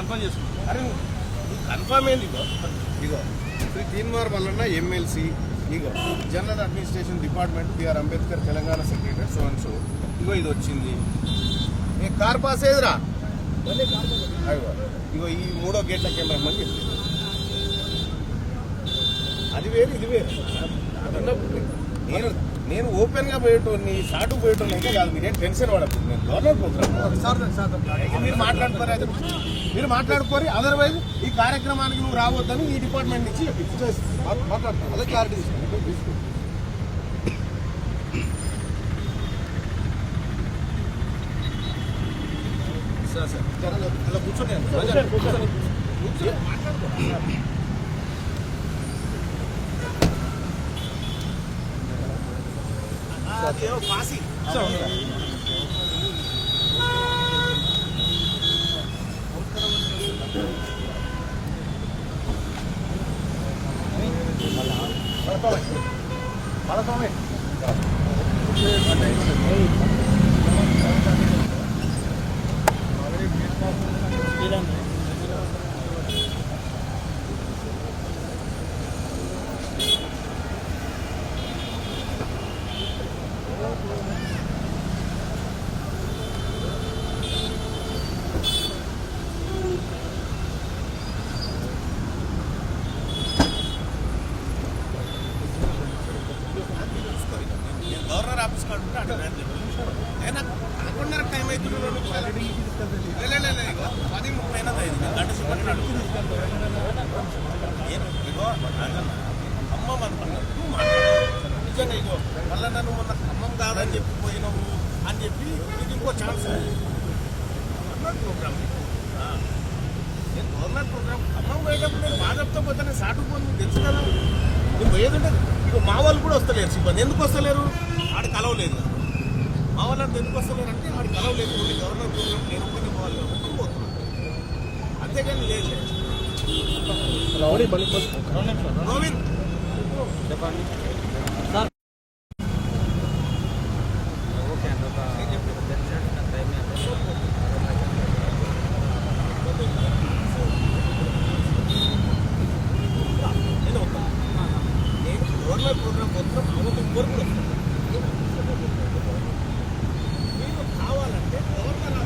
Confirm చేసుకుంటాం. అరే confirm ఏంది ఇగో శ్రీ తీన్మార్ మల్లన్న ఎమ్మెల్సీ ఇగో general administration department BR Ambedkar Telangana secretary so and so ఇగో ఇది వచ్చింది ఏ కార్ పాస్ ఏదిరా ఇగో ఈ 3వ గేట్లకి ఏమని చెప్పింది అది వేరు ఇది వేరు నేను ఓపెన్ గా పోయేటోని సాటు పోయేటోని అయితే కాదు మీరేం టెన్షన్ పడద్దు నేను గవర్నమెంట్ ప్రోగ్రామ్ మీరు మాట్లాడుకోరు అదర్వైజ్ ఈ కార్యక్రమానికి నువ్వు రావద్దని ఈ డిపార్ట్మెంట్ నుంచి మాట్లాడుతున్నాను అదే క్లారిటీ తీసుకోండి సార్ అలా కూర్చోండి మాట్లాడుకో పాసి గవర్నర్ ఆఫీస్ కార్డు ఉంటే అటు అనుకున్న టైం అవుతుంది 10:30 గంట చెప్పండి ఖమ్మం అనుకున్నాను నిజంగా ఇగో మళ్ళీ నన్ను మొన్న ఖమ్మం కాదని చెప్పి పోయినావు అని చెప్పి ఇది ఇంకో ఛాన్స్ గవర్నర్ ప్రోగ్రామ్ నేను గవర్నర్ ప్రోగ్రామ్ ఖమ్మం పోయేటప్పుడు నేను భాజప్తో పోతే నేను సాటుకుపోను తెలుసు కదా నేను పోయేదంటే ఇక మా వాళ్ళు కూడా వస్తలేరు సిబ్బంది ఎందుకు వస్తలేరు ఆడ కలవలేదు మా వాళ్ళంతా ఎందుకు వస్తలేరు అంటే ఆడ కలవలేదు గవర్నర్ ప్రోగ్రామ్ నేను ఒక్కనే పోవాలి కాబట్టి పోతున్నాను అంతేగాని లేదు గోవింద్ చెప్పండి గవర్నర్ ప్రోగ్రామ్ మొత్తం కోరుకు మీరు కావాలంటే గవర్నర్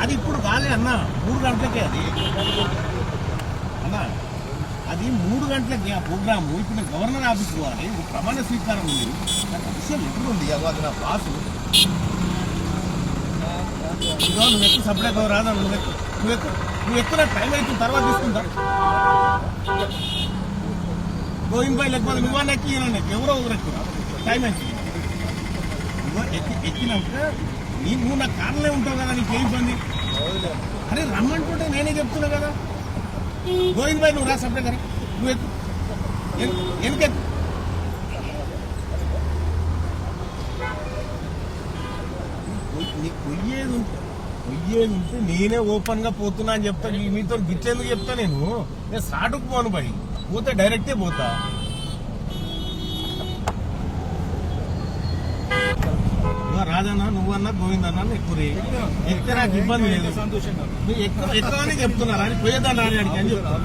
అది ఇప్పుడు కాలే అన్న 3 గంటలకే అది అన్న అది 3 గంటలకి ఆ ప్రోగ్రాము ఇప్పుడు గవర్నర్ ఆఫీస్ పోవాలి ప్రమాణ స్వీకారం ఉంది నాకు విషయం ఎప్పుడు అది నా బాసు ఇదో నువ్వు ఎక్కువ సపరేట్ రాదా నువ్వు ఎక్కువ టైం అవుతుంది తర్వాత తీసుకుంటా గోవింద్ భాయ్ లేకపోతే నువ్వన్నా ఎక్కి ఎవరో ఒకరు ఎక్కువ టైం అవుతుంది ఇదో ఎక్కినాక నువ్వు నా కార్లే ఉంటావు కదా నీకు ఏ ఇబ్బంది అరే రమ్మంటుంటే నేనే చెప్తున్నా కదా గోవింద్ భాయ్ నువ్వు రా సపరేట్ కదా నువ్వు ఎక్కువ ఎందుకెక్కు నీకు పొయ్యేది ఉంటే నేనే ఓపెన్ గా పోతున్నా అని చెప్తా మీతో గిచ్చేందుకు చెప్తా నేను స్టార్ట్కు పోను భయ్ పోతే డైరెక్టే పోతా రాజన్న నువ్వన్నా గోవింద్ అన్న ఎక్కువ ఎక్కడ నాకు ఇబ్బంది లేదు సంతోషంగా నువ్వు ఎక్కువనే చెప్తున్నారా అని పోయేదాన్ని అని అడిగి అని చెప్తా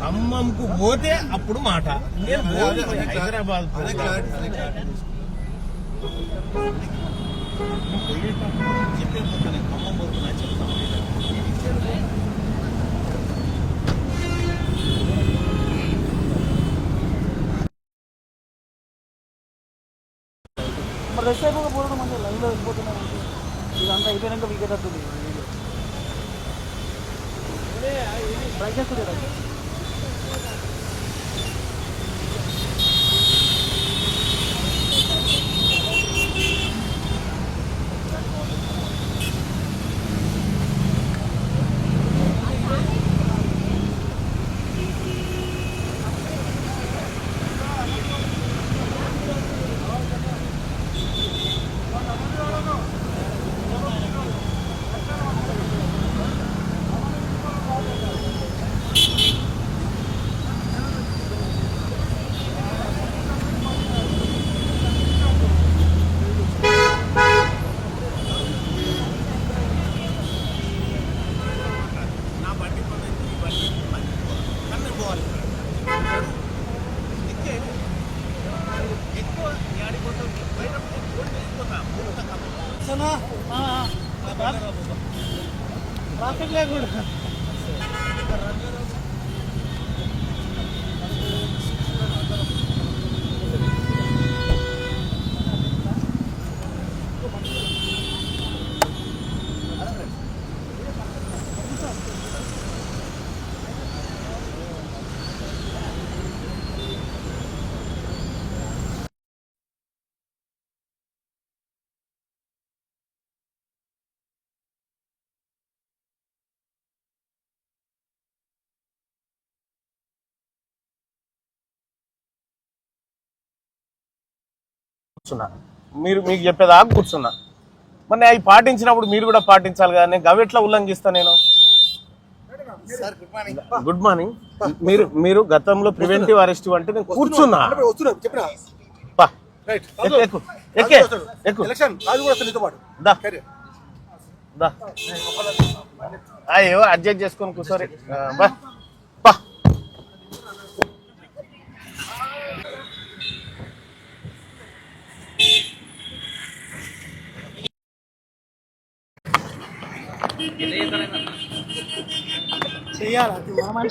ఖమ్మంకు పోతే అప్పుడు మాట హైదరాబాద్ చెప్పే ఖమ్మం పోతున్నా చెప్తాను మరి రెస్ట్ అయిపోకపోవడం మంచిగా లైవ్లో వెళ్ళిపోతున్నాం అంటే ఇదంతా అయిపోయాక వీకేటట్టుంది వీడియో బ్రైట్నెస్ కూడా నా బండి పద్ధతి ఈ బండి మంచి కన్ను పోవాలి ఎక్కే ఎక్కువ యాడిపోతాం పోయినప్పుడు రోడ్డు తీసుకున్నా పూర్త ట్రాఫిక్ లేకుండా కూర్చున్నా మీకు చెప్పేదాకా కూర్చున్నా మరి అవి పాటించినప్పుడు మీరు కూడా పాటించాలి కదా నేను గవి ఎట్లా ఉల్లంఘిస్తా నేను గుడ్ మార్నింగ్ మీరు గతంలో ప్రివెంటివ్ అరెస్ట్ అంటే నేను కూర్చున్నా పా. ఎక్కు, ఎక్కే, ఎక్కు. దా. దా. అయ్యో అడ్జస్ట్ చేసుకొని కూర్చోరి బా పా. చెయ్యాలి అది మన మనిషి